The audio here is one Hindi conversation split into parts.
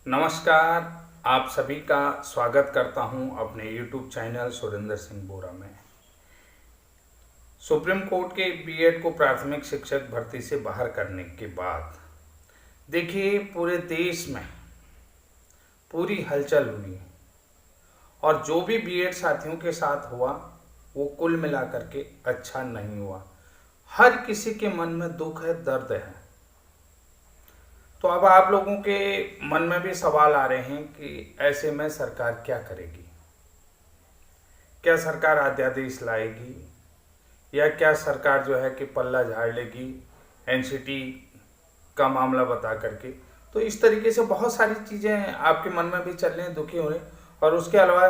नमस्कार। आप सभी का स्वागत करता हूं अपने YouTube चैनल सुरेंद्र सिंह बोरा में। सुप्रीम कोर्ट के बीएड को प्राथमिक शिक्षक भर्ती से बाहर करने के बाद देखिए पूरे देश में पूरी हलचल हुई और जो भी बीएड साथियों के साथ हुआ वो कुल मिलाकर के अच्छा नहीं हुआ। हर किसी के मन में दुख है, दर्द है। तो अब आप लोगों के मन में भी सवाल आ रहे हैं कि ऐसे में सरकार क्या करेगी। क्या सरकार अध्यादेश लाएगी या क्या सरकार जो है कि पल्ला झाड़ लेगी एनसीटी का मामला बता करके। तो इस तरीके से बहुत सारी चीज़ें आपके मन में भी चल रही हैं, दुखी हो रहे हैं। और उसके अलावा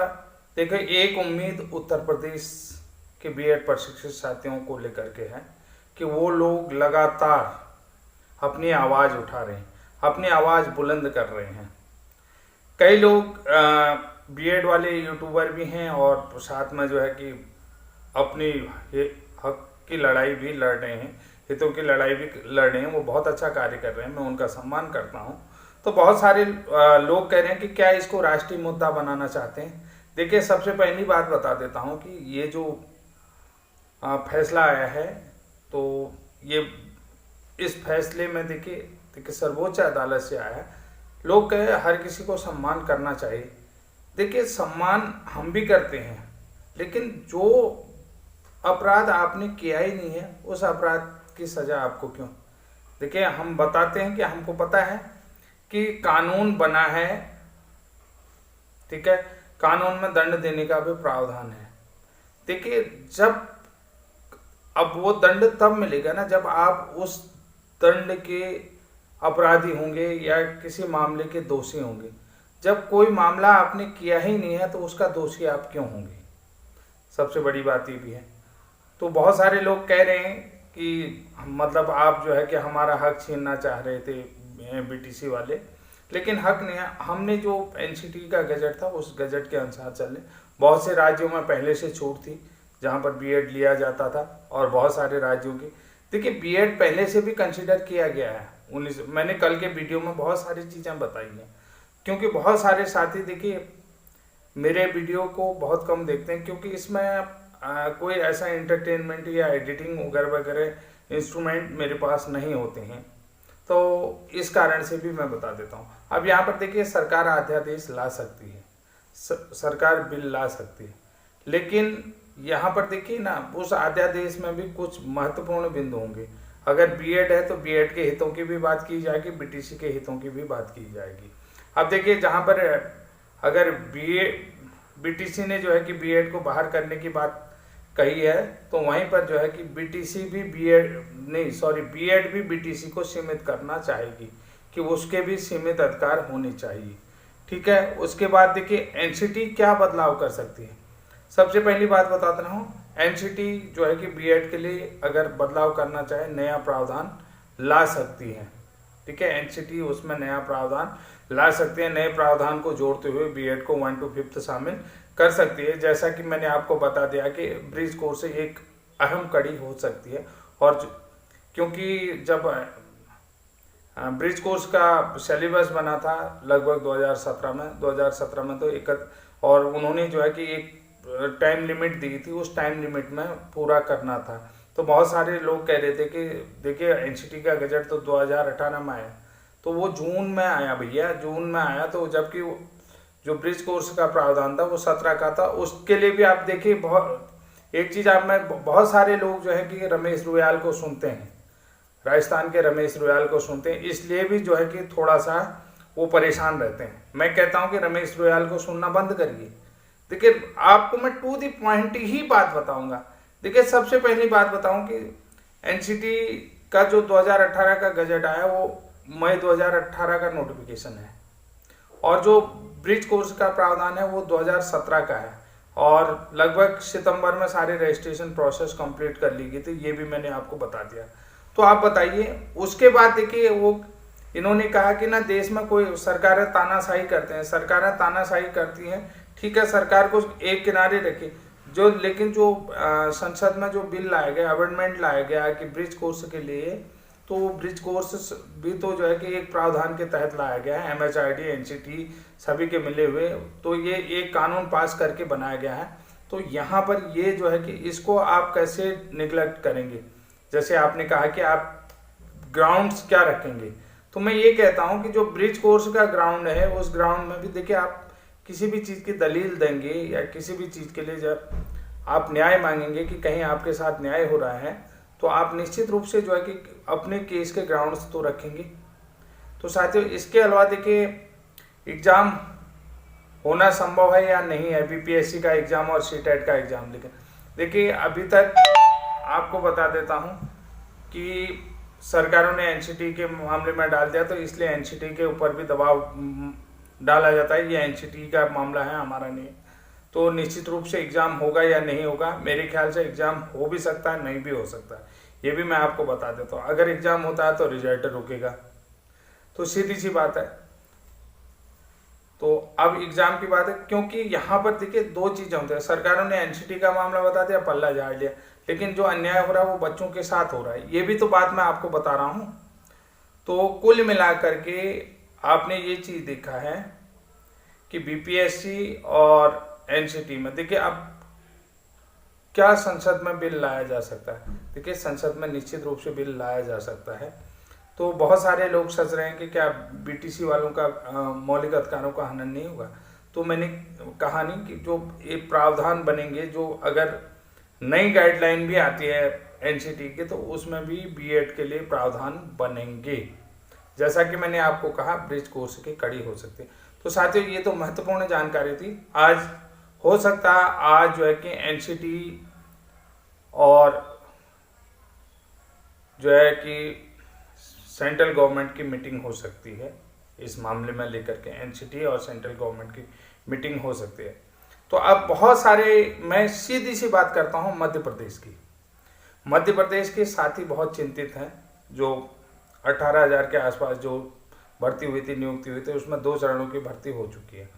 देखिए एक उम्मीद उत्तर प्रदेश के बीएड प्रशिक्षित साथियों को लेकर के है कि वो लोग लगातार अपनी आवाज़ उठा रहे हैं, अपनी आवाज़ बुलंद कर रहे हैं। कई लोग बीएड वाले यूट्यूबर भी हैं और साथ में जो है कि अपनी हक की लड़ाई भी लड़ रहे हैं, हितों की लड़ाई भी लड़ रहे हैं। वो बहुत अच्छा कार्य कर रहे हैं, मैं उनका सम्मान करता हूं। तो बहुत सारे लोग कह रहे हैं कि क्या इसको राष्ट्रीय मुद्दा बनाना चाहते हैं। देखिए सबसे पहली बात बता देता हूं कि ये जो फैसला आया है तो ये इस फैसले में देखिए सर्वोच्च अदालत से आया। लोग कहे हर किसी को सम्मान करना चाहिए। देखिए सम्मान हम भी करते हैं, लेकिन जो अपराध आपने किया ही नहीं है उस अपराध की सजा आपको क्यों। देखिए हम बताते हैं कि हमको पता है कि कानून बना है, ठीक है, कानून में दंड देने का भी प्रावधान है। देखिए जब अब वो दंड तब मिलेगा ना जब आप उस दंड के अपराधी होंगे या किसी मामले के दोषी होंगे। जब कोई मामला आपने किया ही नहीं है तो उसका दोषी आप क्यों होंगे। सबसे बड़ी बात ये भी है। तो बहुत सारे लोग कह रहे हैं कि मतलब आप जो है कि हमारा हक छीनना चाह रहे थे बीटीसी वाले, लेकिन हक नहीं है। हमने जो एनसीटी का गजट था उस गजट के अनुसार चले। बहुत से राज्यों में पहले से छूट थी जहाँ पर बीएड लिया जाता था और बहुत सारे राज्यों की देखिए बीएड पहले से भी कंसिडर किया गया है। मैंने कल के वीडियो में बहुत सारी चीज़ें बताई हैं, क्योंकि बहुत सारे साथी देखिए मेरे वीडियो को बहुत कम देखते हैं, क्योंकि इसमें कोई ऐसा एंटरटेनमेंट या एडिटिंग वगैरह वगैरह इंस्ट्रूमेंट मेरे पास नहीं होते हैं। तो इस कारण से भी मैं बता देता हूँ। अब यहाँ पर देखिए सरकार अध्यादेश ला सकती है, सरकार बिल ला सकती है, लेकिन यहाँ पर देखिए ना उस अध्यादेश में भी कुछ महत्वपूर्ण बिंदु होंगे। अगर बीएड है तो बीएड के हितों की भी बात की जाएगी, बीटीसी के हितों की भी बात की जाएगी। अब देखिए जहाँ पर अगर बीटीसी ने जो है कि बीएड को बाहर करने की बात कही है तो वहीं पर जो है कि बीटीसी भी बीएड भी बीटीसी को सीमित करना चाहेगी कि उसके भी सीमित अधिकार होने चाहिए, ठीक है। उसके बाद देखिए एनसीटी क्या बदलाव कर सकती है। सबसे पहली बात बताता रहा हूँ, एनसीटी जो है कि बीएड के लिए अगर बदलाव करना चाहे नया प्रावधान ला सकती है, ठीक है। एनसीटी उसमें नया प्रावधान ला सकती है, नए प्रावधान को जोड़ते हुए बीएड को 1 to 5th शामिल कर सकती है। जैसा कि मैंने आपको बता दिया कि ब्रिज कोर्स एक अहम कड़ी हो सकती है। और क्योंकि जब ब्रिज कोर्स का सिलेबस बना था लगभग 2017 में तो और उन्होंने जो है कि एक टाइम लिमिट दी थी, उस टाइम लिमिट में पूरा करना था। तो बहुत सारे लोग कह रहे थे कि देखिए एनसीटी का गजट तो 2018 में आया, तो वो जून में आया भैया, जून में आया। तो जबकि जो ब्रिज कोर्स का प्रावधान था वो 17 का था। उसके लिए भी आप देखिए एक चीज़ आप में बहुत सारे लोग जो है कि रमेश रुयाल को सुनते हैं, राजस्थान के रमेश रुयाल को सुनते हैं, इसलिए भी जो है कि थोड़ा सा वो परेशान रहते हैं। मैं कहता हूँ कि रमेश रुयाल को सुनना बंद करिए। देखिए आपको मैं टू द पॉइंट ही बात बताऊंगा। देखिए सबसे पहली बात बताऊं कि एनसीटी का जो 2018 का गजट आया वो मई 2018 का नोटिफिकेशन है, और जो ब्रिज कोर्स का प्रावधान है वो 2017 का है, और लगभग सितंबर में सारे रजिस्ट्रेशन प्रोसेस कंप्लीट कर ली गई थी। ये भी मैंने आपको बता दिया। तो आप बताइए उसके बाद देखिए वो इन्होंने कहा कि ना देश में कोई सरकारें तानाशाही करते हैं, सरकारें तानाशाही करती हैं, ठीक है, सरकार को एक किनारे रखिए। लेकिन जो संसद में जो बिल लाया गया, अमेंडमेंट लाया गया कि ब्रिज कोर्स के लिए तो ब्रिज कोर्स भी तो जो है कि एक प्रावधान के तहत लाया गया है, MHRD NCT सभी के मिले हुए, तो ये एक कानून पास करके बनाया गया है। तो यहाँ पर ये जो है कि इसको आप कैसे निगलेक्ट करेंगे? जैसे आपने कहा कि आप ग्राउंड्स क्या रखेंगे, तो मैं ये कहता हूँ कि जो ब्रिज कोर्स का ग्राउंड है उस ग्राउंड में भी देखिए आप किसी भी चीज़ की दलील देंगे या किसी भी चीज़ के लिए जब आप न्याय मांगेंगे कि कहीं आपके साथ न्याय हो रहा है, तो आप निश्चित रूप से जो है कि अपने केस के ग्राउंड्स तो रखेंगे। तो साथियों, इसके अलावा देखिए एग्ज़ाम होना संभव है या नहीं है, BPSC का एग्ज़ाम और CTET का एग्ज़ाम। लेकिन देखिए अभी तक आपको बता देता हूँ कि सरकारों ने NCT के मामले में डाल दिया, तो इसलिए NCT के ऊपर भी दबाव डाला जाता है। ये NCT का मामला है, हमारा नहीं। तो निश्चित रूप से एग्ज़ाम होगा या नहीं होगा, मेरे ख्याल से एग्ज़ाम हो भी सकता है, नहीं भी हो सकता है, ये भी मैं आपको बता देता हूँ। अगर एग्ज़ाम होता है तो रिजल्ट रुकेगा, तो सीधी सी बात है। तो अब एग्ज़ाम की बात है, क्योंकि यहाँ पर देखिए दो चीज़ें होती हैं। सरकारों ने NCT का मामला बता दिया, पल्ला झाड़ लिया, लेकिन जो अन्याय हो रहा है वो बच्चों के साथ हो रहा है, ये भी तो बात मैं आपको बता रहा हूँ। तो कुल मिलाकर के आपने ये चीज़ देखा है कि BPSC और NCT में देखिए अब क्या संसद में बिल लाया जा सकता है। देखिए संसद में निश्चित रूप से बिल लाया जा सकता है। तो बहुत सारे लोग सोच रहे हैं कि क्या BTC वालों का मौलिक अधिकारों का हनन नहीं होगा। तो मैंने कहा नहीं कि जो एक प्रावधान बनेंगे, जो अगर नई गाइडलाइन भी आती है NCT के, तो उसमें भी B.Ed के लिए प्रावधान बनेंगे। जैसा कि मैंने आपको कहा ब्रिज कोर्स की कड़ी हो सकती है। तो साथियों, ये तो महत्वपूर्ण जानकारी थी। आज हो सकता है आज जो है कि NCT और जो है कि सेंट्रल गवर्नमेंट की मीटिंग हो सकती है इस मामले में लेकर के। NCT और सेंट्रल गवर्नमेंट की मीटिंग हो सकती है। तो अब बहुत सारे, मैं सीधी सी बात करता हूँ मध्य प्रदेश की। मध्य प्रदेश के साथी बहुत चिंतित हैं। जो 18,000 के आसपास जो भर्ती हुई थी, नियुक्ति हुई थी, उसमें 2 चरणों की भर्ती हो चुकी है।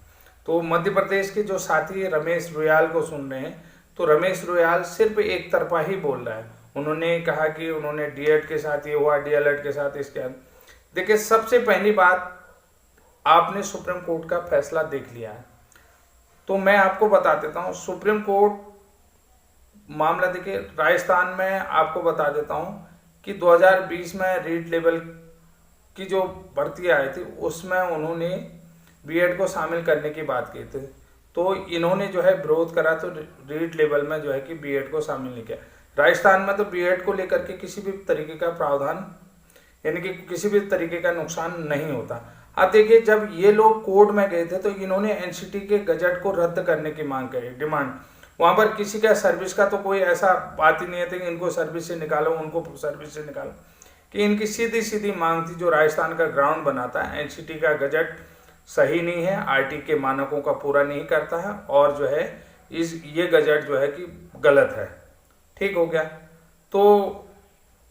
तो मध्य प्रदेश के जो साथी रमेश रुयाल को सुन रहे हैं, तो रमेश रुयाल सिर्फ एक तरफा ही बोल रहा है। उन्होंने कहा कि उन्होंने D.Ed के साथ ये हुआ, DLED के साथ इसके। देखिए सबसे पहली बात, आपने सुप्रीम कोर्ट का फैसला देख लिया है, तो मैं आपको बता देता हूँ सुप्रीम कोर्ट मामला। देखिए राजस्थान में आपको बता देता हूँ कि 2020 में रीड लेवल की जो भर्ती आई थी उसमें उन्होंने B.Ed को शामिल करने की बात की थी, तो इन्होंने जो है विरोध करा, तो रीड लेवल में जो है कि B.Ed को शामिल नहीं किया। राजस्थान में तो B.Ed को लेकर के किसी भी तरीके का प्रावधान, यानी कि किसी भी तरीके का नुकसान नहीं होता। अब देखिए जब ये लोग कोर्ट में गए थे तो इन्होंने NCT के गजट को रद्द करने की मांग करी, डिमांड। वहाँ पर किसी का सर्विस का तो कोई ऐसा बात ही नहीं है कि इनको सर्विस से निकालो, उनको सर्विस से निकालो, कि इनकी सीधी सीधी मांग थी जो राजस्थान का ग्राउंड बनाता है, NCT का गजट सही नहीं है, RT के मानकों का पूरा नहीं करता है, और जो है ये गजट जो है कि गलत है। ठीक हो गया। तो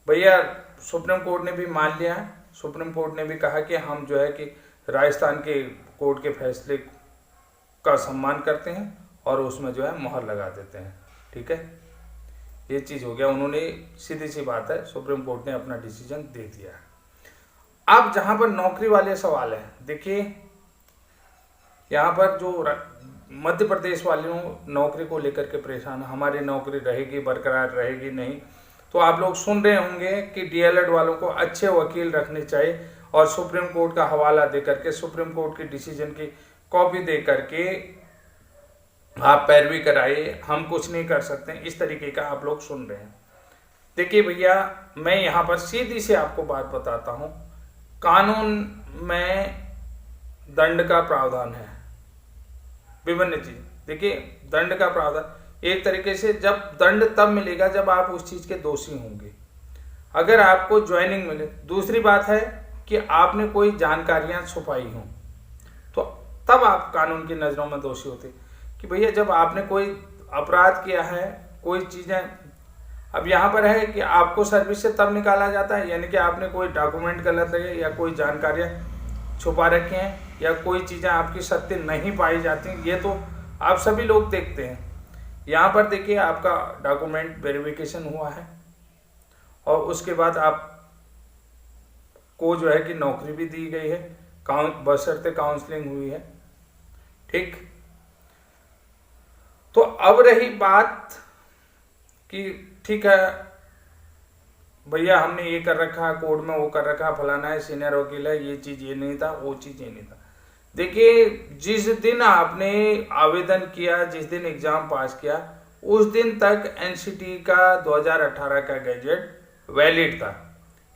भैया सुप्रीम कोर्ट ने भी मान लिया। सुप्रीम कोर्ट ने भी कहा कि हम जो है कि राजस्थान के कोर्ट के फैसले का सम्मान करते हैं और उसमें जो है मोहर लगा देते हैं। ठीक है, ये चीज़ हो गया। उन्होंने सीधी सी बात है, सुप्रीम कोर्ट ने अपना डिसीजन दे दिया। अब जहाँ पर नौकरी वाले सवाल है, देखिए यहाँ पर जो मध्य प्रदेश वालों नौकरी को लेकर के परेशान, हमारी नौकरी रहेगी बरकरार रहेगी नहीं। तो आप लोग सुन रहे होंगे कि DLED वालों को अच्छे वकील रखने चाहिए और सुप्रीम कोर्ट का हवाला दे करके, सुप्रीम कोर्ट के डिसीजन की कॉपी दे करके आप पैरवी कराइए, हम कुछ नहीं कर सकते, इस तरीके का आप लोग सुन रहे हैं। देखिए भैया, मैं यहाँ पर सीधी से आपको बात बताता हूँ। कानून में दंड का प्रावधान है, विभिन्न चीज। देखिए दंड का प्रावधान एक तरीके से, जब दंड तब मिलेगा जब आप उस चीज के दोषी होंगे, अगर आपको ज्वाइनिंग मिले। दूसरी बात है कि आपने कोई जानकारियां छुपाई हों, तो तब आप कानून की नज़रों में दोषी होते। कि भैया जब आपने कोई अपराध किया है, कोई चीज़ें, अब यहाँ पर है कि आपको सर्विस से तब निकाला जाता है, यानी कि आपने कोई डॉक्यूमेंट गलत लगे या कोई जानकारियाँ छुपा रखे हैं या कोई चीज़ें आपकी सत्य नहीं पाई जाती, ये तो आप सभी लोग देखते हैं। यहाँ पर देखिए आपका डॉक्यूमेंट वेरिफिकेशन हुआ है और उसके बाद आप को जो है कि नौकरी भी दी गई है, बशर्ते काउंसलिंग हुई है। ठीक, तो अब रही बात कि ठीक है भैया हमने ये कर रखा, कोर्ट में वो कर रखा, फलाना है, सीनियर वकील है, ये चीज ये नहीं था, वो चीज ये नहीं था। देखिए, जिस दिन आपने आवेदन किया, जिस दिन एग्जाम पास किया, उस दिन तक एनसीटी का 2018 का गैजेट वैलिड था।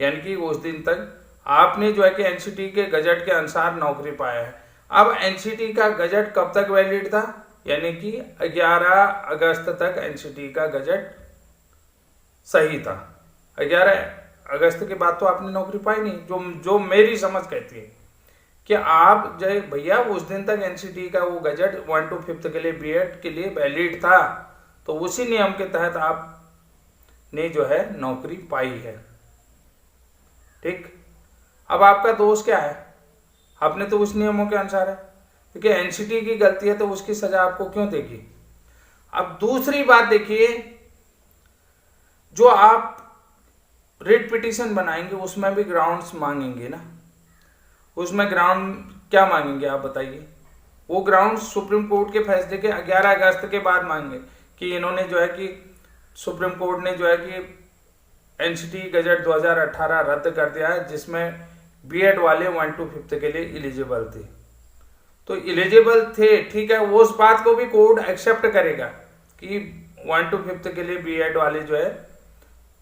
यानी कि उस दिन तक आपने जो है कि एनसीटी के गजट के अनुसार नौकरी पाया है। अब एनसीटी का गजट कब तक वैलिड था? यानी कि 11 अगस्त तक एनसीटी का गजट सही था। 11 अगस्त के बाद तो आपने नौकरी पाई नहीं, जो मेरी समझ कहती है कि आप जय भैया उस दिन तक एनसीटी का वो गजट 1 to 5th के लिए बीएड के लिए वैलिड था, तो उसी नियम के तहत आपने जो है नौकरी पाई है। ठीक, अब आपका दोष क्या है? आपने तो उस नियमों के अनुसार है, देखिए एनसीटी की गलती है तो उसकी सजा आपको क्यों देगी। अब दूसरी बात देखिए, जो आप रिट पिटीशन बनाएंगे उसमें भी ग्राउंड्स मांगेंगे ना, उसमें ग्राउंड क्या मांगेंगे आप बताइए? वो ग्राउंड सुप्रीम कोर्ट के फैसले के 11 अगस्त के बाद मांगे कि इन्होंने जो है कि सुप्रीम कोर्ट ने जो है कि एनसीटी गजट 2018 रद्द कर दिया है, जिसमें बीएड वाले 1 to 5th के लिए एलिजिबल थे, तो एलिजिबल थे, ठीक है, वो उस बात को भी कोर्ट एक्सेप्ट करेगा कि 1 to 5th के लिए बीएड वाले जो है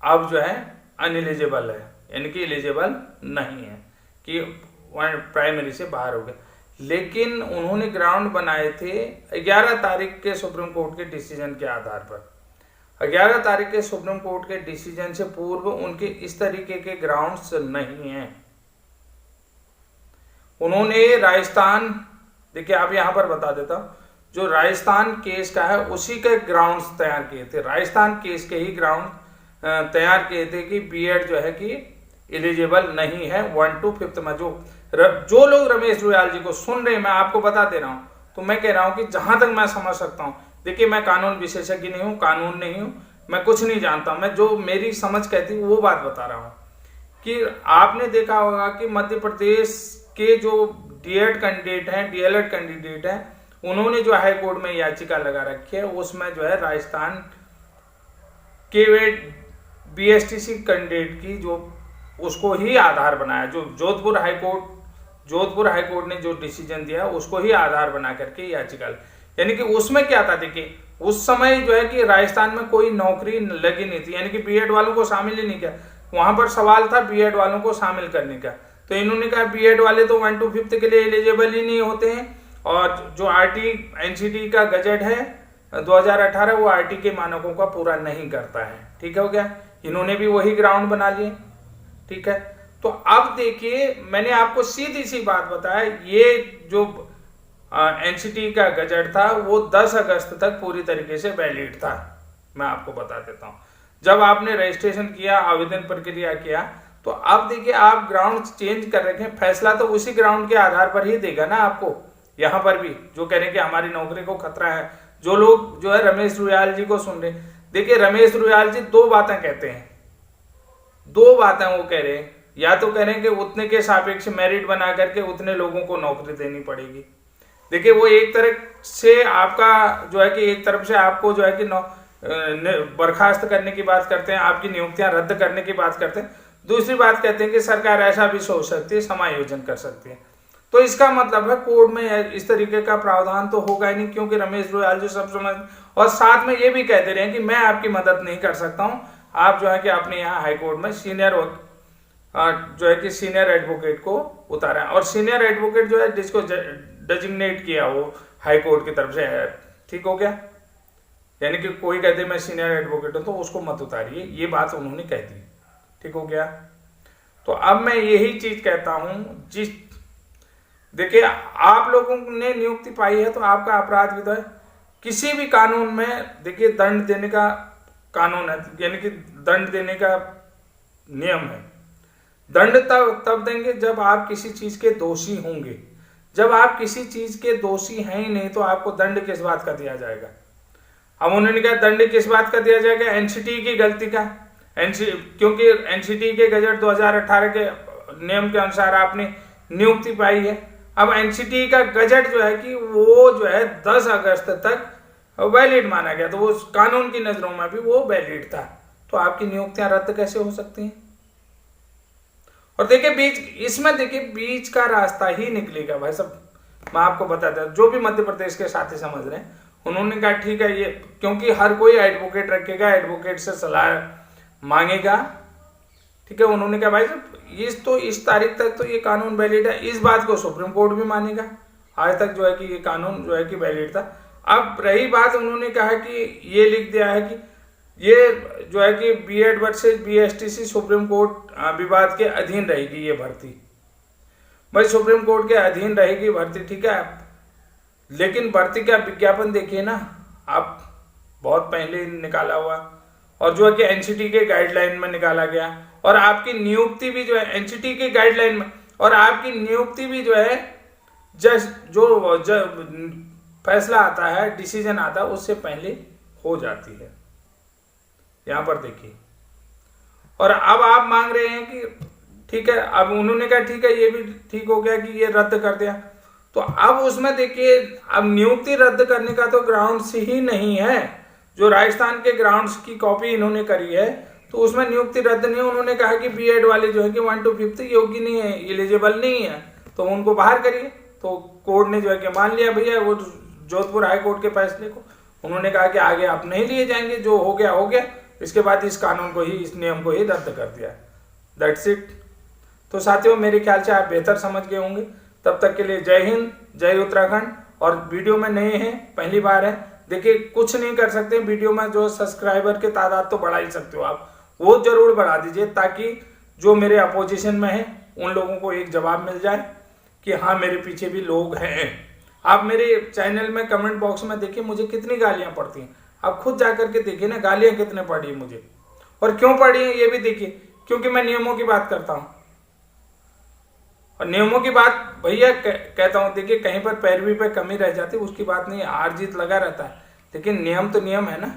अब जो है अनएलिजिबल है, यानी कि एलिजिबल नहीं है, कि प्राइमरी से बाहर हो गए। लेकिन उन्होंने ग्राउंड बनाए थे 11 तारीख के सुप्रीम कोर्ट के डिसीजन के आधार पर। 11 तारीख के सुप्रीम कोर्ट के डिसीजन से पूर्व उनके इस तरीके के ग्राउंड्स नहीं हैं। उन्होंने राजस्थान, देखिए आप यहां पर बता देता हूं, जो राजस्थान केस का है उसी के ग्राउंड्स तैयार किए थे, राजस्थान केस के ही ग्राउंड तैयार किए थे कि बीएड जो है कि एलिजिबल नहीं है 1 to 5th में। जो लोग रमेश रुयाल जी को सुन रहे हैं, मैं आपको बता दे रहा हूं, तो मैं कह रहा हूं कि जहां तक मैं समझ सकता हूं, देखिए मैं कानून विशेषज्ञ नहीं हूं, कानून नहीं हूं, मैं कुछ नहीं जानता, मैं जो मेरी समझ कहती हूँ वो बात बता रहा हूं कि आपने देखा होगा कि मध्य प्रदेश के जो डीएड कैंडिडेट हैं, डीएलएड कैंडिडेट हैं, उन्होंने जो हाई कोर्ट में याचिका लगा रखी है, उसमें जो है राजस्थान के वे बीएसटीसी कैंडिडेट की जो उसको ही आधार बनाया, जो जोधपुर हाईकोर्ट ने जो डिसीजन दिया उसको ही आधार बना करके याचिका, यानी कि उसमें क्या था, देखिए उस समय जो है कि राजस्थान में कोई नौकरी लगी नहीं थी, यानी कि बीएड वालों को शामिल ही नहीं किया, वहां पर सवाल था बीएड वालों को शामिल करने का, तो इन्होंने कहा बीएड वाले तो 1 to 5th के लिए एलिजिबल ही नहीं होते हैं, और जो आरटी एनसीटी का गजट है 2018 वो आरटी के मानकों का पूरा नहीं करता है। ठीक हो गया, इन्होंने भी वही ग्राउंड बना लिए। ठीक है, तो अब देखिए मैंने आपको सीधी सी बात बताया, ये जो एनसीटी का गजट था वो 10 अगस्त तक पूरी तरीके से वैलिड था। मैं आपको बता देता हूं, जब आपने रजिस्ट्रेशन किया, आवेदन प्रक्रिया किया, तो अब देखिए आप ग्राउंड चेंज कर रखे हैं, फैसला तो उसी ग्राउंड के आधार पर ही देगा ना आपको। यहां पर भी जो कह रहे हैं कि हमारी नौकरी को खतरा है, जो लोग जो है रमेश रुयाल जी को सुन रहे, देखिए रमेश रुयाल जी दो बातें कहते हैं, दो बातें वो कह रहे हैं, या तो कह रहे हैं कि उतने के सापेक्ष मेरिट बना करके उतने लोगों को नौकरी देनी पड़ेगी। देखिए वो एक तरह से आपका जो है कि एक तरफ से आपको जो है कि बर्खास्त करने की बात करते हैं, आपकी नियुक्तियां रद्द करने की बात करते हैं, दूसरी बात कहते हैं कि सरकार ऐसा भी सोच सकती है, समायोजन कर सकती है। तो इसका मतलब है कोर्ट में इस तरीके का प्रावधान तो होगा ही नहीं, क्योंकि रमेश रुयाल जी सब समझ, और साथ में ये भी कहते रहे कि मैं आपकी मदद नहीं कर सकता हूं, आप जो है कि अपने यहाँ हाईकोर्ट में सीनियर जो है कि सीनियर एडवोकेट को उतारा, और सीनियर एडवोकेट जो है जिसको डेजिग्नेट किया वो हाईकोर्ट की तरफ से है। ठीक हो गया, यानी कि कोई कहते मैं सीनियर एडवोकेट हूं तो उसको मत उतारिए, ये बात उन्होंने कह दी। ठीक हो गया, तो अब मैं यही चीज कहता हूं, देखिए आप लोगों ने नियुक्ति पाई है तो आपका अपराध विधेय है। किसी भी कानून में देखिए दंड देने का कानून है, यानी कि दंड देने का नियम है। दंड तब देंगे जब आप किसी चीज के दोषी होंगे, जब आप किसी चीज के दोषी हैं ही नहीं तो आपको दंड किस बात का दिया जाएगा। अब उन्होंने कहा दंड किस बात का दिया जाएगा, एनसीटी की गलती का, क्योंकि एनसीटी के गजट 2018 के नियम के अनुसार आपने नियुक्ति पाई है। अब एनसीटी का गजट जो है कि वो जो है 10 अगस्त तक वैलिड माना गया, तो वो कानून की नजरों में भी वो वैलिड था, तो आपकी नियुक्तियां रद्द कैसे हो सकती हैं? और देखिए इसमें देखिए बीच का रास्ता ही निकलेगा भाई साहब। मैं आपको बताता हूं, जो भी मध्य प्रदेश के साथी समझ रहे हैं, उन्होंने कहा ठीक है ये, क्योंकि हर कोई एडवोकेट रखेगा, एडवोकेट से सलाह मांगेगा, ठीक है। उन्होंने कहा भाई साहब इस तारीख तक तो ये कानून वैलिड है, इस बात को सुप्रीम कोर्ट भी मानेगा। आज तक जो है कि ये कानून जो है कि वैलिड था। अब रही बात, उन्होंने कहा कि ये लिख दिया है कि ये जो है कि BEd versus BSTC supreme court विवाद के अधीन रहेगी ये भर्ती। भाई सुप्रीम कोर्ट के अधीन रहेगी भर्ती, ठीक है, लेकिन भर्ती का विज्ञापन देखिए ना आप, बहुत पहले निकाला हुआ, और जो है कि एनसीटी के गाइडलाइन में निकाला गया, और आपकी नियुक्ति भी जो है एनसीटी के गाइडलाइन में, और आपकी नियुक्ति भी जो है फैसला आता है, डिसीजन आता है, उससे पहले हो जाती है। यहां पर देखिए, और अब आप मांग रहे हैं कि ठीक है, अब उन्होंने कहा ठीक है ये भी ठीक हो गया कि ये रद्द कर दिया, तो अब उसमें देखिए अब नियुक्ति रद्द करने का तो ग्राउंड्स ही नहीं है। जो राजस्थान के ग्राउंड्स की कॉपी इन्होंने करी है, तो उसमें नियुक्ति रद्द नहीं, उन्होंने कहा कि बीएड वाले जो है कि 1 to 5 योग्य नहीं है, एलिजिबल नहीं है, तो उनको बाहर करिए। तो कोर्ट ने जो है कि मान लिया भैया वो जोधपुर हाई कोर्ट के फैसले को, उन्होंने कहा कि आगे आप नहीं लिए जाएंगे, जो हो गया हो गया, इसके बाद इस कानून को ही, इस नियम को ही रद्द कर दिया। That's it. तो साथियों मेरे ख्याल से आप बेहतर समझ गए होंगे। तब तक के लिए जय हिंद, जय उत्तराखंड। और वीडियो में नए हैं, पहली बार है, देखिए कुछ नहीं कर सकते, वीडियो में जो सब्सक्राइबर के तादाद तो बढ़ा ही सकते हो आप, वो जरूर बढ़ा दीजिए, ताकि जो मेरे अपोजिशन में है उन लोगों को एक जवाब मिल जाए कि हाँ मेरे पीछे भी लोग हैं। आप मेरे चैनल में कमेंट बॉक्स में देखिए मुझे कितनी गालियां पड़ती हैं, आप खुद जाकर के देखिए ना गालियां कितने पड़ी है मुझे, और क्यों पड़ी है ये भी देखिए, क्योंकि मैं नियमों की बात करता हूं। और नियमों की बात भैया कहता हूं, देखिए कहीं पर पैरवी पे कमी रह जाती है उसकी बात नहीं, हार जीत लगा रहता है, लेकिन नियम तो नियम है ना।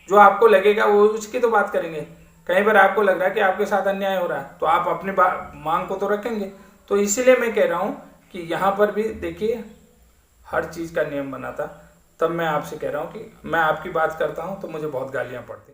जो आपको लगेगा वो उसकी तो बात करेंगे। कहीं पर आपको लग रहा है कि आपके साथ अन्याय हो रहा है, तो आप अपनी मांग को तो रखेंगे। तो इसीलिए मैं कह रहा हूं कि यहाँ पर भी देखिए हर चीज का नियम बना था। तब मैं आपसे कह रहा हूँ कि मैं आपकी बात करता हूँ तो मुझे बहुत गालियां पड़ती।